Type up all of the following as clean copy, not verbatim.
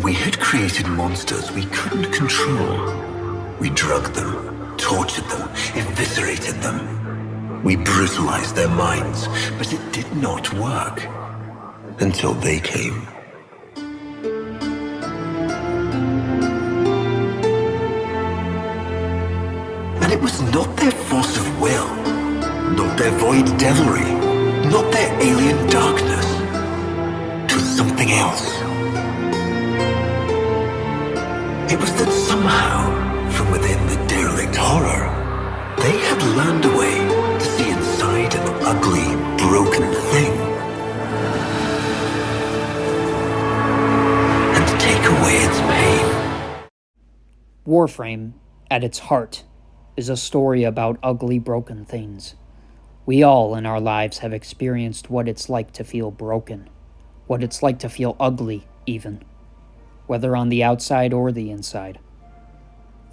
We had created monsters we couldn't control. We drugged them, tortured them, eviscerated them. We brutalized their minds, but it did not work. Until they came. And it was not their force of will, not their void devilry, not their alien darkness. It was something else. It was that somehow, from within the derelict horror, they had learned a way to see inside an ugly, broken thing. And to take away its pain. Warframe, at its heart, is a story about ugly, broken things. We all in our lives have experienced what it's like to feel broken, what it's like to feel ugly, even, whether on the outside or the inside.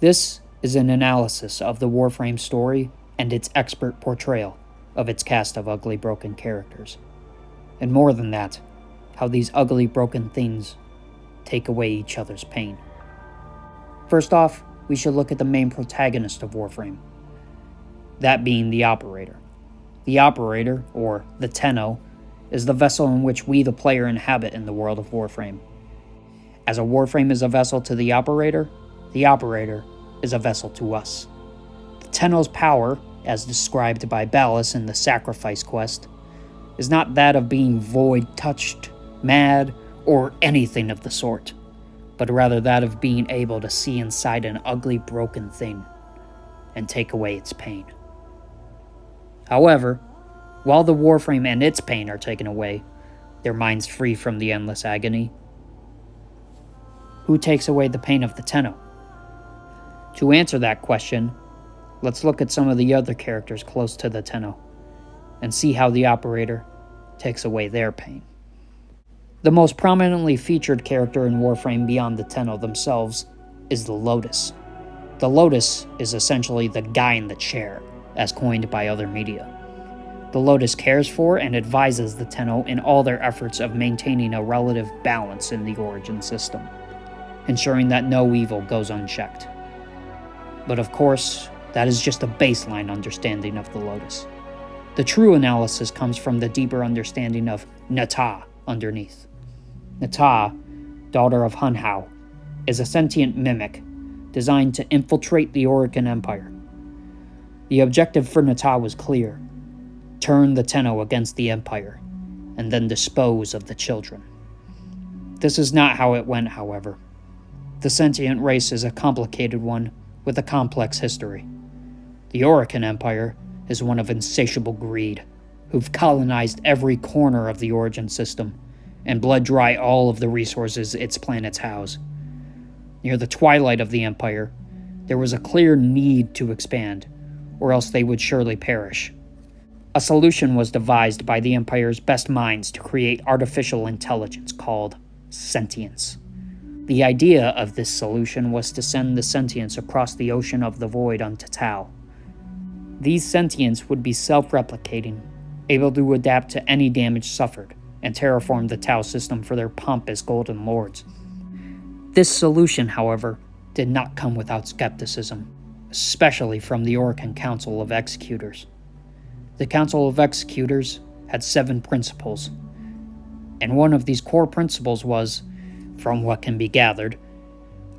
This is an analysis of the Warframe story and its expert portrayal of its cast of ugly, broken characters. And more than that, how these ugly, broken things take away each other's pain. First off, we should look at the main protagonist of Warframe, that being the Operator. The Operator, or the Tenno, is the vessel in which we, the player, inhabit in the world of Warframe. As a Warframe is a vessel to the Operator is a vessel to us. The Tenno's power, as described by Ballas in the Sacrifice quest, is not that of being void-touched, mad, or anything of the sort, but rather that of being able to see inside an ugly, broken thing and take away its pain. However, while the Warframe and its pain are taken away, their minds free from the endless agony, who takes away the pain of the Tenno? To answer that question, let's look at some of the other characters close to the Tenno and see how the Operator takes away their pain. The most prominently featured character in Warframe beyond the Tenno themselves is the Lotus. The Lotus is essentially the guy in the chair, as coined by other media. The Lotus cares for and advises the Tenno in all their efforts of maintaining a relative balance in the Origin system, ensuring that no evil goes unchecked. But of course, that is just a baseline understanding of the Lotus. The true analysis comes from the deeper understanding of Nata underneath. Nata, daughter of Hunhao, is a sentient mimic designed to infiltrate the Orokin Empire. The objective for Nata was clear: turn the Tenno against the Empire, and then dispose of the children. This is not how it went, however. The sentient race is a complicated one with a complex history. The Orokin Empire is one of insatiable greed, who've colonized every corner of the Origin system and bled dry all of the resources its planets house. Near the twilight of the Empire, there was a clear need to expand, or else they would surely perish. A solution was devised by the Empire's best minds to create artificial intelligence called sentience. The idea of this solution was to send the sentience across the ocean of the void onto Tau. These sentients would be self-replicating, able to adapt to any damage suffered, and terraform the Tau system for their pompous golden lords. This solution, however, did not come without skepticism, especially from the Orokin Council of Executors. The Council of Executors had 7 principles, and one of these core principles was, from what can be gathered,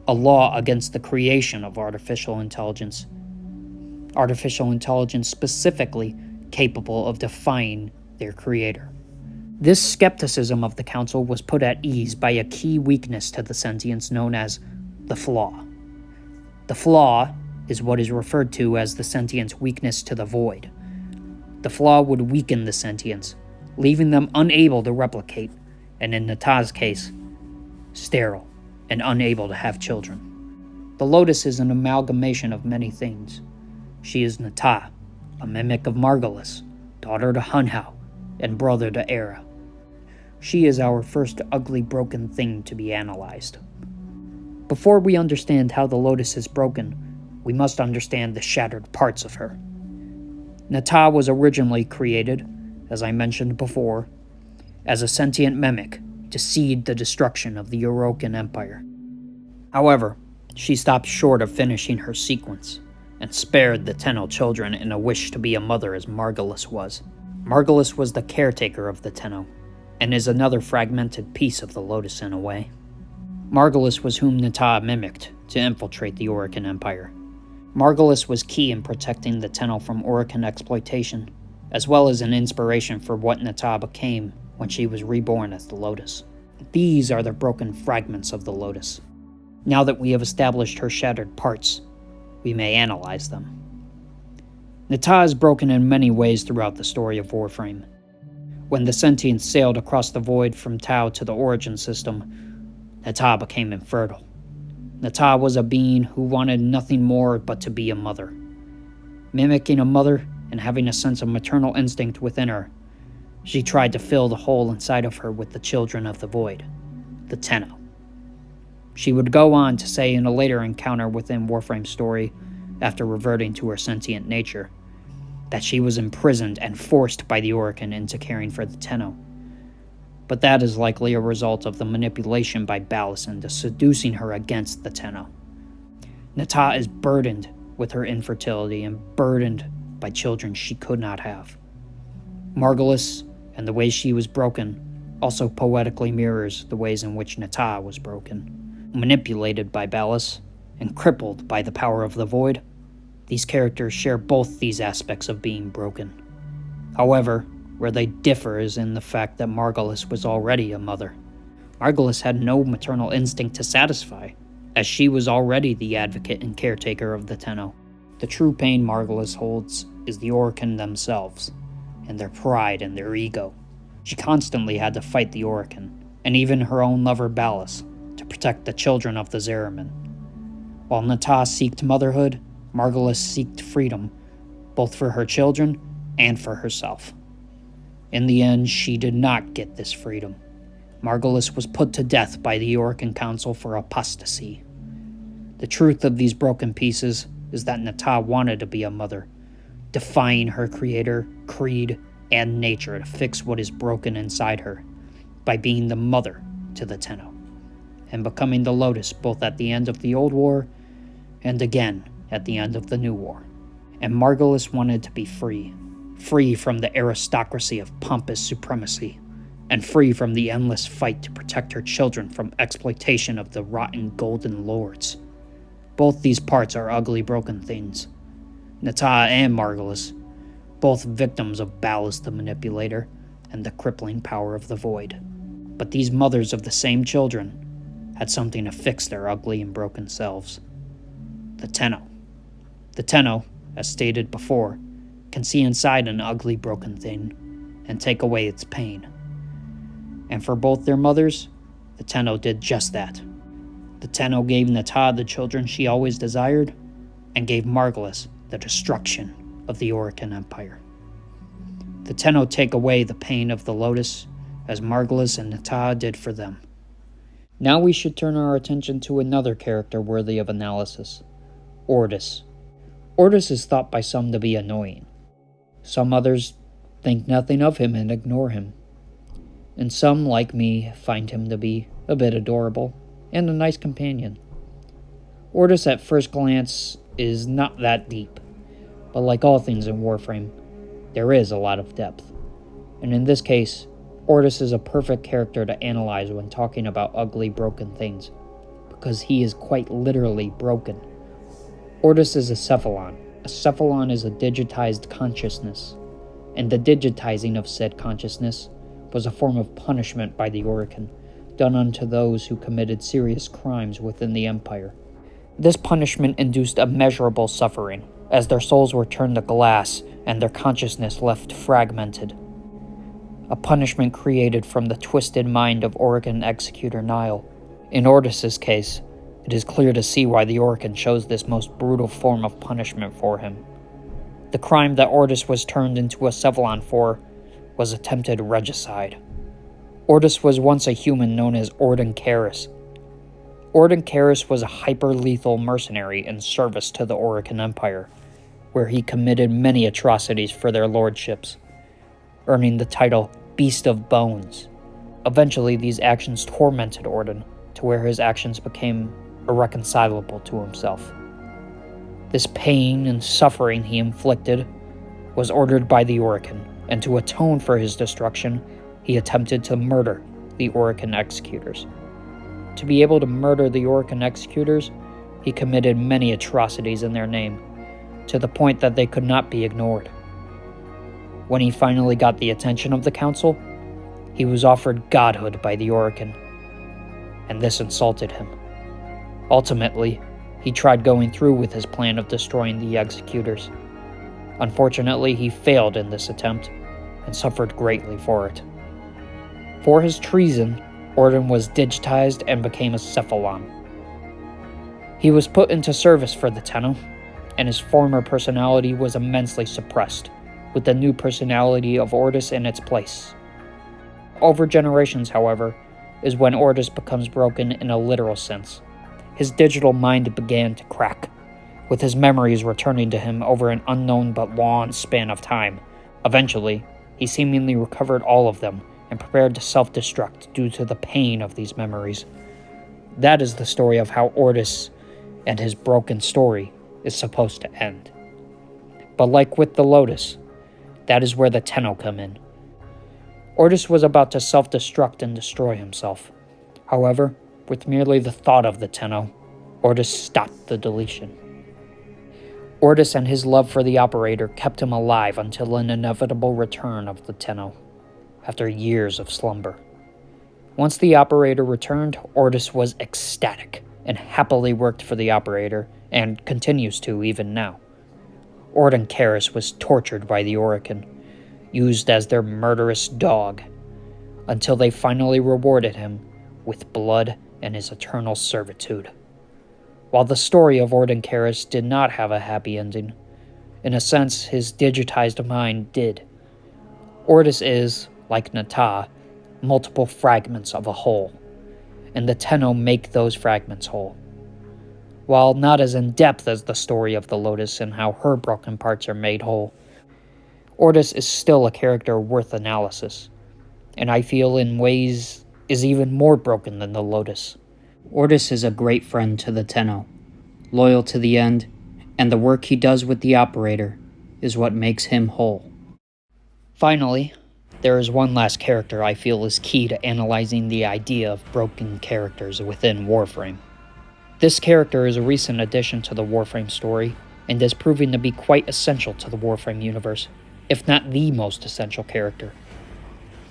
a law against the creation of artificial intelligence. Artificial intelligence specifically capable of defying their creator. This skepticism of the Council was put at ease by a key weakness to the sentience known as the Flaw. The Flaw is what is referred to as the sentient's weakness to the void. The Flaw would weaken the sentience, leaving them unable to replicate, and in Nata's case, sterile and unable to have children. The Lotus is an amalgamation of many things. She is Nata, a mimic of Margulis, daughter to Hunhao, and brother to Era. She is our first ugly broken thing to be analyzed. Before we understand how the Lotus is broken, we must understand the shattered parts of her. Nata was originally created, as I mentioned before, as a sentient mimic to seed the destruction of the Orokin Empire. However, she stopped short of finishing her sequence, and spared the Tenno children in a wish to be a mother as Margulis was. Margulis was the caretaker of the Tenno, and is another fragmented piece of the Lotus in a way. Margulis was whom Nata mimicked to infiltrate the Orokin Empire. Margulis was key in protecting the Tenno from Orokin exploitation, as well as an inspiration for what Nata became when she was reborn as the Lotus. These are the broken fragments of the Lotus. Now that we have established her shattered parts, we may analyze them. Nata is broken in many ways throughout the story of Warframe. When the sentients sailed across the void from Tau to the origin system, Nata became infertile. Nata was a being who wanted nothing more but to be a mother. Mimicking a mother and having a sense of maternal instinct within her, she tried to fill the hole inside of her with the children of the void, the Tenno. She would go on to say in a later encounter within Warframe's story, after reverting to her sentient nature, that she was imprisoned and forced by the Orokin into caring for the Tenno. But that is likely a result of the manipulation by Ballas into seducing her against the Tenno. Nata is burdened with her infertility and burdened by children she could not have. Margulis and the way she was broken also poetically mirrors the ways in which Nata was broken. Manipulated by Ballas and crippled by the power of the void, these characters share both these aspects of being broken. However, where they differ is in the fact that Margulis was already a mother. Margulis had no maternal instinct to satisfy, as she was already the advocate and caretaker of the Tenno. The true pain Margulis holds is the Orokin themselves, and their pride and their ego. She constantly had to fight the Orokin, and even her own lover Ballas, to protect the children of the Zeramin. While Nata seeked motherhood, Margulis seeked freedom, both for her children and for herself. In the end, she did not get this freedom. Margulis was put to death by the Orokin Council for apostasy. The truth of these broken pieces is that Nata wanted to be a mother, defying her creator, creed, and nature to fix what is broken inside her, by being the mother to the Tenno, and becoming the Lotus both at the end of the Old War and again at the end of the New War. And Margulis wanted to be free from the aristocracy of pompous supremacy, and free from the endless fight to protect her children from exploitation of the rotten golden lords. Both these parts are ugly, broken things. Nata and Margulis, both victims of Ballas the Manipulator and the crippling power of the Void. But these mothers of the same children had something to fix their ugly and broken selves. The Tenno. The Tenno, as stated before, can see inside an ugly, broken thing and take away its pain. And for both their mothers, the Tenno did just that. The Tenno gave Nata the children she always desired, and gave Margulis the destruction of the Orokin Empire. The Tenno take away the pain of the Lotus, as Margulis and Nata did for them. Now we should turn our attention to another character worthy of analysis, Ordis. Ordis is thought by some to be annoying. Some others think nothing of him and ignore him. And some, like me, find him to be a bit adorable and a nice companion. Ordis at first glance is not that deep, but like all things in Warframe, there is a lot of depth. And in this case, Ordis is a perfect character to analyze when talking about ugly, broken things, because he is quite literally broken. Ordis is a cephalon. A cephalon is a digitized consciousness, and the digitizing of said consciousness was a form of punishment by the Orokin, done unto those who committed serious crimes within the Empire. This punishment induced immeasurable suffering, as their souls were turned to glass and their consciousness left fragmented. A punishment created from the twisted mind of Orokin executor Nile. In Ordis's case, it is clear to see why the Orokin chose this most brutal form of punishment for him. The crime that Ordis was turned into a cephalon for was attempted regicide. Ordis was once a human known as Ordin Karis. Ordin Karis was a hyper-lethal mercenary in service to the Orokin Empire, where he committed many atrocities for their lordships, earning the title Beast of Bones. Eventually, these actions tormented Ordin to where his actions became irreconcilable to himself. This pain and suffering he inflicted was ordered by the Orokin, and to atone for his destruction, he attempted to murder the Orokin executors. To be able to murder the Orokin executors, he committed many atrocities in their name, to the point that they could not be ignored. When he finally got the attention of the council, he was offered godhood by the Orokin, and this insulted him. Ultimately, he tried going through with his plan of destroying the executors. Unfortunately, he failed in this attempt, and suffered greatly for it. For his treason, Ordin was digitized and became a Cephalon. He was put into service for the Tenno, and his former personality was immensely suppressed, with the new personality of Ordis in its place. Over generations, however, is when Ordis becomes broken in a literal sense. His digital mind began to crack, with his memories returning to him over an unknown but long span of time. Eventually, he seemingly recovered all of them and prepared to self-destruct due to the pain of these memories. That is the story of how Ordis and his broken story is supposed to end. But like with the Lotus, that is where the Tenno come in. Ordis was about to self-destruct and destroy himself. However, with merely the thought of the Tenno, Ordis stopped the deletion. Ordis and his love for the Operator kept him alive until an inevitable return of the Tenno, after years of slumber. Once the Operator returned, Ordis was ecstatic and happily worked for the Operator, and continues to even now. Ordin Karis was tortured by the Orokin, used as their murderous dog, until they finally rewarded him with blood and his eternal servitude. While the story of Ordin Karis did not have a happy ending, in a sense his digitized mind did. Ordis is, like Nata, multiple fragments of a whole, and the Tenno make those fragments whole. While not as in-depth as the story of the Lotus and how her broken parts are made whole, Ordis is still a character worth analysis, and I feel in ways is even more broken than the Lotus. Ordis is a great friend to the Tenno, loyal to the end, and the work he does with the Operator is what makes him whole. Finally, there is one last character I feel is key to analyzing the idea of broken characters within Warframe. This character is a recent addition to the Warframe story, and is proving to be quite essential to the Warframe universe, if not the most essential character.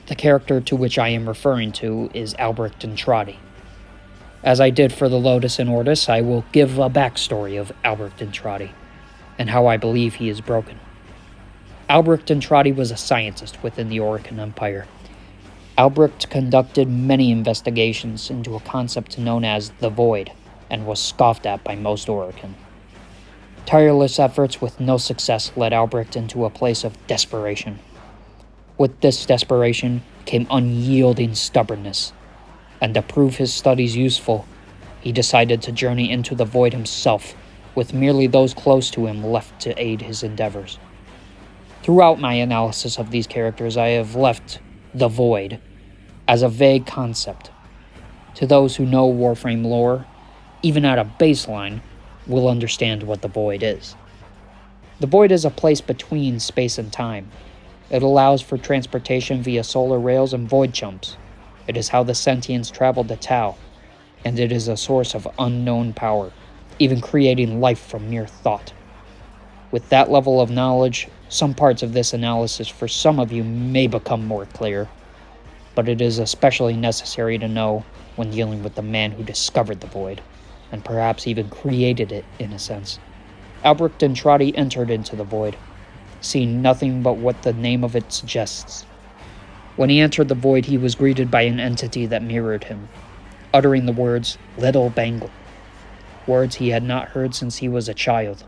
The character to which I am referring to is Alber Trod. As I did for the Lotus and Ordis, I will give a backstory of Alber Trod, and how I believe he is broken. Alber Trod was a scientist within the Orokin Empire. Albrecht conducted many investigations into a concept known as the Void, and was scoffed at by most Orokin. Tireless efforts with no success led Albrecht into a place of desperation. With this desperation came unyielding stubbornness, and to prove his studies useful, he decided to journey into the Void himself, with merely those close to him left to aid his endeavors. Throughout my analysis of these characters, I have left the Void as a vague concept. To those who know Warframe lore, even at a baseline, will understand what the Void is. The Void is a place between space and time. It allows for transportation via solar rails and void jumps. It is how the sentients traveled to Tau, and it is a source of unknown power, even creating life from mere thought. With that level of knowledge, some parts of this analysis for some of you may become more clear, but it is especially necessary to know when dealing with the man who discovered the Void, and perhaps even created it in a sense. Alber Trod entered into the Void, seeing nothing but what the name of it suggests. When he entered the Void, he was greeted by an entity that mirrored him, uttering the words, "Little Bangle," words he had not heard since he was a child.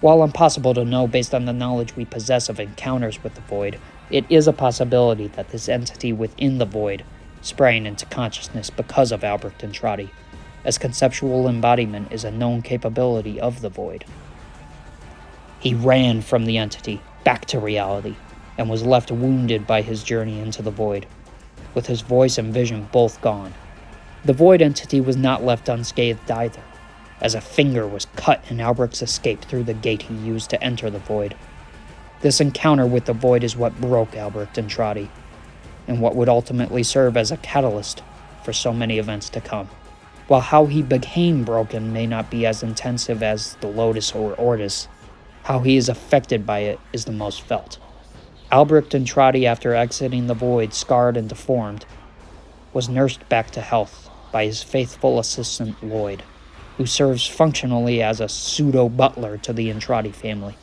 While impossible to know based on the knowledge we possess of encounters with the Void, it is a possibility that this entity within the Void sprang into consciousness because of Alber Trod, as conceptual embodiment is a known capability of the Void. He ran from the entity, back to reality, and was left wounded by his journey into the Void. with his voice and vision both gone. The Void entity was not left unscathed either, as a finger was cut in Alberic's escape through the gate he used to enter the Void. This encounter with the Void is what broke Alber Trod, and what would ultimately serve as a catalyst for so many events to come. While how he became broken may not be as intensive as the Lotus or Ordis, how he is affected by it is the most felt. Alber Trod, after exiting the Void scarred and deformed, was nursed back to health by his faithful assistant Lloyd, who serves functionally as a pseudo-butler to the Entradi family.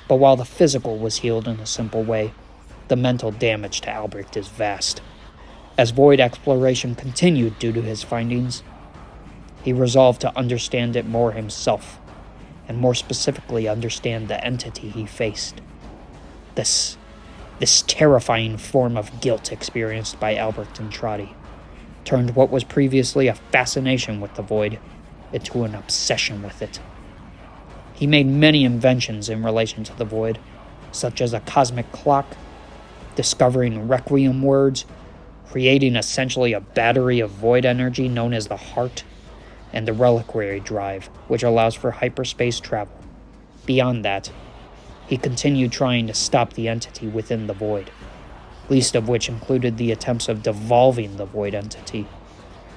But while the physical was healed in a simple way, the mental damage to Albrecht is vast. As Void exploration continued due to his findings, he resolved to understand it more himself, and more specifically understand the entity he faced. This terrifying form of guilt experienced by Alber Trod turned what was previously a fascination with the Void into an obsession with it. He made many inventions in relation to the Void, such as a cosmic clock, discovering requiem words, creating essentially a battery of Void energy known as the Heart, and the reliquary drive, which allows for hyperspace travel. Beyond that, he continued trying to stop the entity within the Void, least of which included the attempts of devolving the Void entity.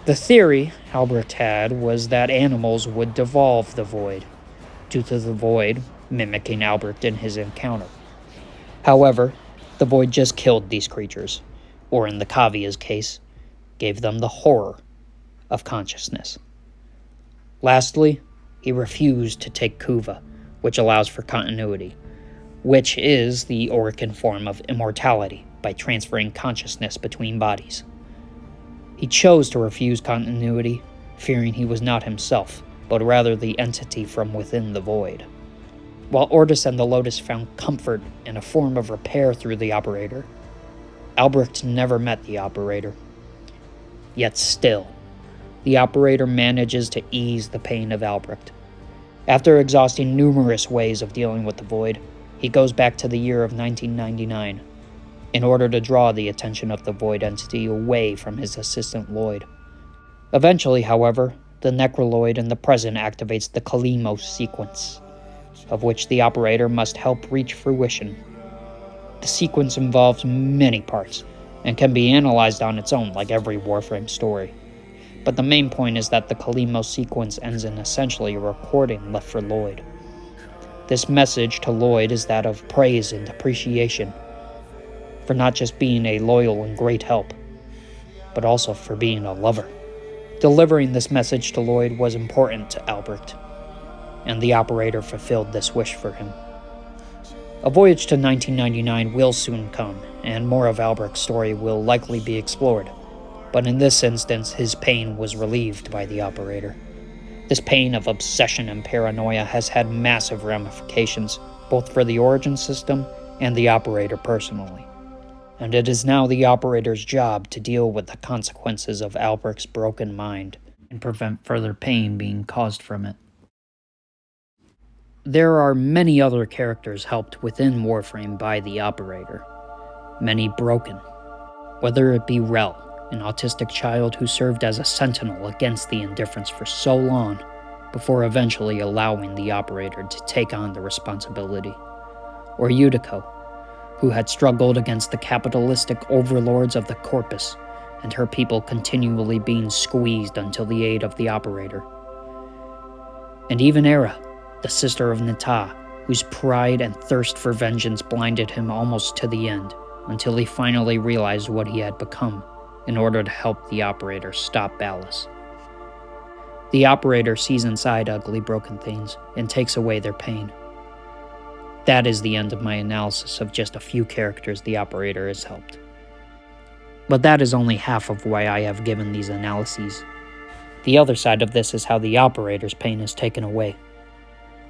The theory Albert had was that animals would devolve the Void, due to the Void mimicking Albert in his encounter. However, the Void just killed these creatures, or in the Kavia's case, gave them the horror of consciousness. Lastly, he refused to take Kuva, which allows for continuity, which is the Orican form of immortality by transferring consciousness between bodies. He chose to refuse continuity, fearing he was not himself, but rather the entity from within the Void. While Ordis and the Lotus found comfort in a form of repair through the Operator, Albrecht never met the Operator. Yet still, the Operator manages to ease the pain of Albrecht. After exhausting numerous ways of dealing with the Void, he goes back to the year of 1999, in order to draw the attention of the Void entity away from his assistant Lloyd. Eventually, however, the Necroloid in the present activates the Kalimos sequence, of which the Operator must help reach fruition. The sequence involves many parts, and can be analyzed on its own like every Warframe story. But the main point is that the Kalimos sequence ends in essentially a recording left for Lloyd. This message to Lloyd is that of praise and appreciation, for not just being a loyal and great help, but also for being a lover. Delivering this message to Lloyd was important to Albert, and the Operator fulfilled this wish for him. A voyage to 1999 will soon come, and more of Albert's story will likely be explored, but in this instance his pain was relieved by the Operator. This pain of obsession and paranoia has had massive ramifications, both for the Origin system and the Operator personally. And it is now the Operator's job to deal with the consequences of Albert's broken mind and prevent further pain being caused from it. There are many other characters helped within Warframe by the Operator, many broken, whether it be Rel, an autistic child who served as a sentinel against the Indifference for so long, before eventually allowing the Operator to take on the responsibility, or Yudiko, who had struggled against the capitalistic overlords of the Corpus, and her people continually being squeezed until the aid of the Operator. And even Era, the sister of Nata, whose pride and thirst for vengeance blinded him almost to the end, until he finally realized what he had become, in order to help the Operator stop Ballas. The Operator sees inside ugly broken things, and takes away their pain. That is the end of my analysis of just a few characters the Operator has helped. But that is only half of why I have given these analyses. The other side of this is how the Operator's pain is taken away.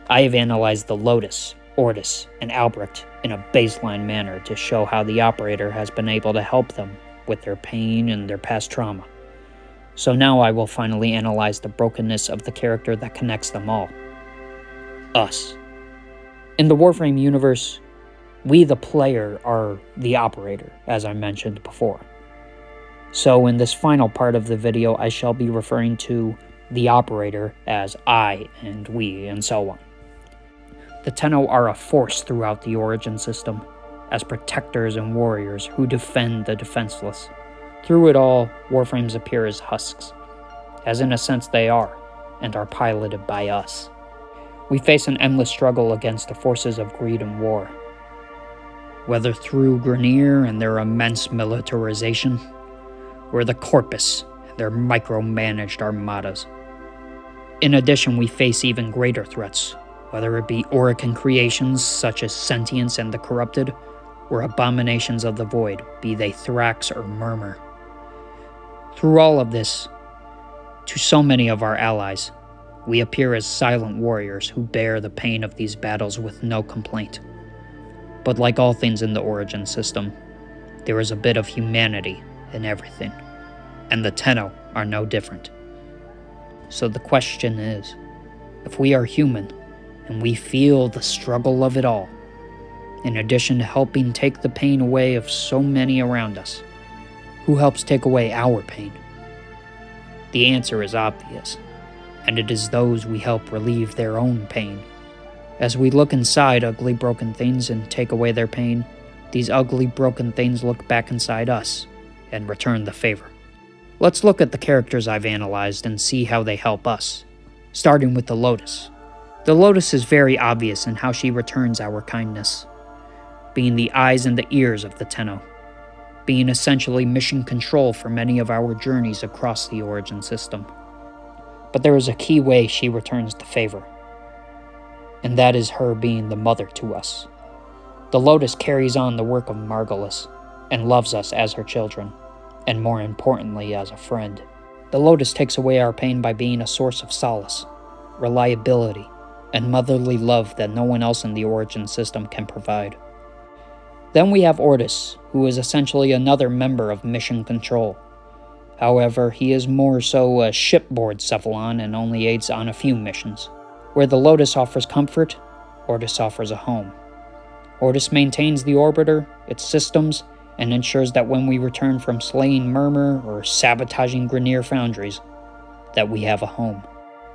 I have analyzed the Lotus, Ordis, and Albrecht in a baseline manner to show how the Operator has been able to help them with their pain and their past trauma. So now I will finally analyze the brokenness of the character that connects them all. Us. In the Warframe universe, we the player are the Operator, as I mentioned before. So in this final part of the video, I shall be referring to the operator as I and we and so on. The Tenno are a force throughout the Origin system, as protectors and warriors who defend the defenseless. Through it all, Warframes appear as husks, as in a sense they are, and are piloted by us. We face an endless struggle against the forces of greed and war. Whether through Grineer and their immense militarization, or the Corpus and their micromanaged armadas. In addition, we face even greater threats, whether it be Orokin creations such as Sentience and the Corrupted, or abominations of the Void, be they Thrax or Murmur. Through all of this, to so many of our allies, we appear as silent warriors who bear the pain of these battles with no complaint. But like all things in the Origin system, there is a bit of humanity in everything, and the Tenno are no different. So the question is, if we are human, and we feel the struggle of it all, in addition to helping take the pain away of so many around us, who helps take away our pain? The answer is obvious, and it is those we help relieve their own pain. As we look inside ugly broken things and take away their pain, these ugly broken things look back inside us and return the favor. Let's look at the characters I've analyzed and see how they help us, starting with the Lotus. The Lotus is very obvious in how she returns our kindness, being the eyes and the ears of the Tenno, being essentially mission control for many of our journeys across the Origin system. But there is a key way she returns the favor, and that is her being the mother to us. The Lotus carries on the work of Margulis, and loves us as her children, and more importantly as a friend. The Lotus takes away our pain by being a source of solace, reliability, and motherly love that no one else in the Origin system can provide. Then we have Ordis, who is essentially another member of Mission Control. However, he is more so a shipboard Cephalon and only aids on a few missions. Where the Lotus offers comfort, Ordis offers a home. Ordis maintains the orbiter, its systems, and ensures that when we return from slaying Murmur or sabotaging Grineer foundries, that we have a home.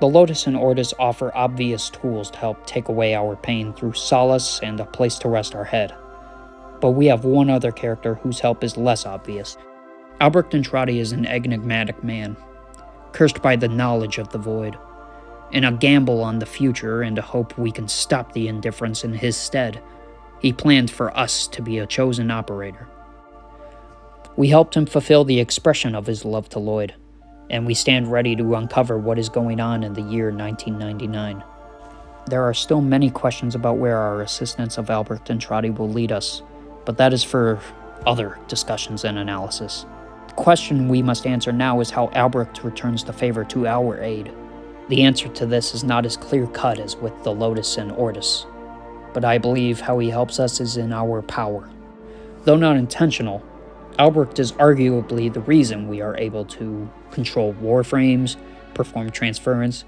The Lotus and Ordis offer obvious tools to help take away our pain through solace and a place to rest our head. But we have one other character whose help is less obvious. Alber Trod is an enigmatic man, cursed by the knowledge of the Void. In a gamble on the future and a hope we can stop the indifference in his stead, he planned for us to be a chosen operator. We helped him fulfill the expression of his love to Lloyd, and we stand ready to uncover what is going on in the year 1999. There are still many questions about where our assistance of Alber Trod will lead us, but that is for other discussions and analysis. The question we must answer now is how Albrecht returns the favor to our aid. The answer to this is not as clear-cut as with the Lotus and Ordis, but I believe how he helps us is in our power. Though not intentional, Albrecht is arguably the reason we are able to control warframes, perform transference,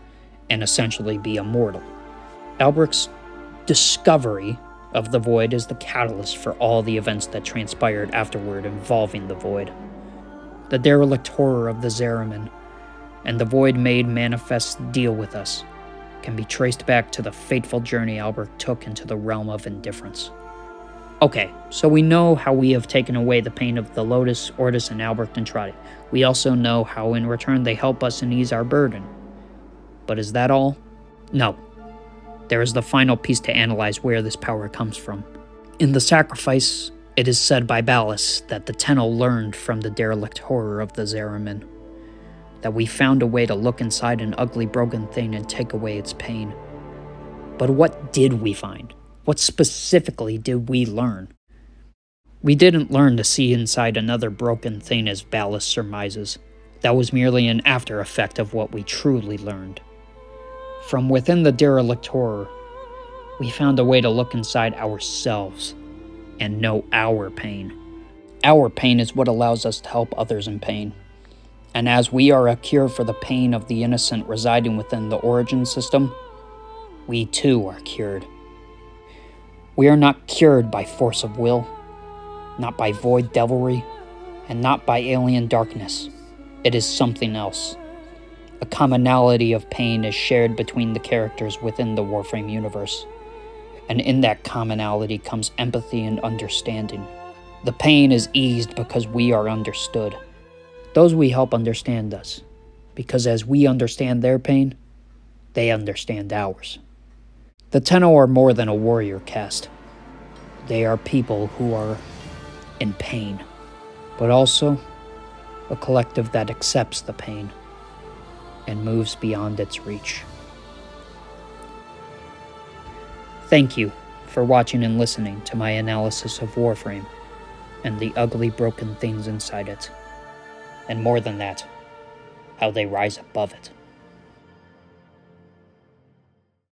and essentially be immortal. Albrecht's discovery of the Void is the catalyst for all the events that transpired afterward involving the Void. The derelict horror of the Zeramin, and the Void made manifest deal with us, can be traced back to the fateful journey Albrecht took into the realm of indifference. Okay, so we know how we have taken away the pain of the Lotus, Ordis, and Alber Trod. We also know how in return they help us and ease our burden. But is that all? No. There is the final piece to analyze where this power comes from. In the sacrifice, it is said by Ballas that the Tenno learned from the derelict horror of the Zeramin, that we found a way to look inside an ugly broken thing and take away its pain. But what did we find? What specifically did we learn? We didn't learn to see inside another broken thing as Ballas surmises. That was merely an after effect of what we truly learned. From within the derelict horror, we found a way to look inside ourselves and know our pain. Our pain is what allows us to help others in pain. And as we are a cure for the pain of the innocent residing within the Origin system, we too are cured. We are not cured by force of will, not by void devilry, And not by alien darkness. It is something else. A commonality of pain is shared between the characters within the Warframe universe. And in that commonality comes empathy and understanding. The pain is eased because we are understood. Those we help understand us, because as we understand their pain, they understand ours. The Tenno are more than a warrior caste. They are people who are in pain, but also a collective that accepts the pain and moves beyond its reach. Thank you for watching and listening to my analysis of Warframe and the ugly, broken things inside it. And more than that, how they rise above it.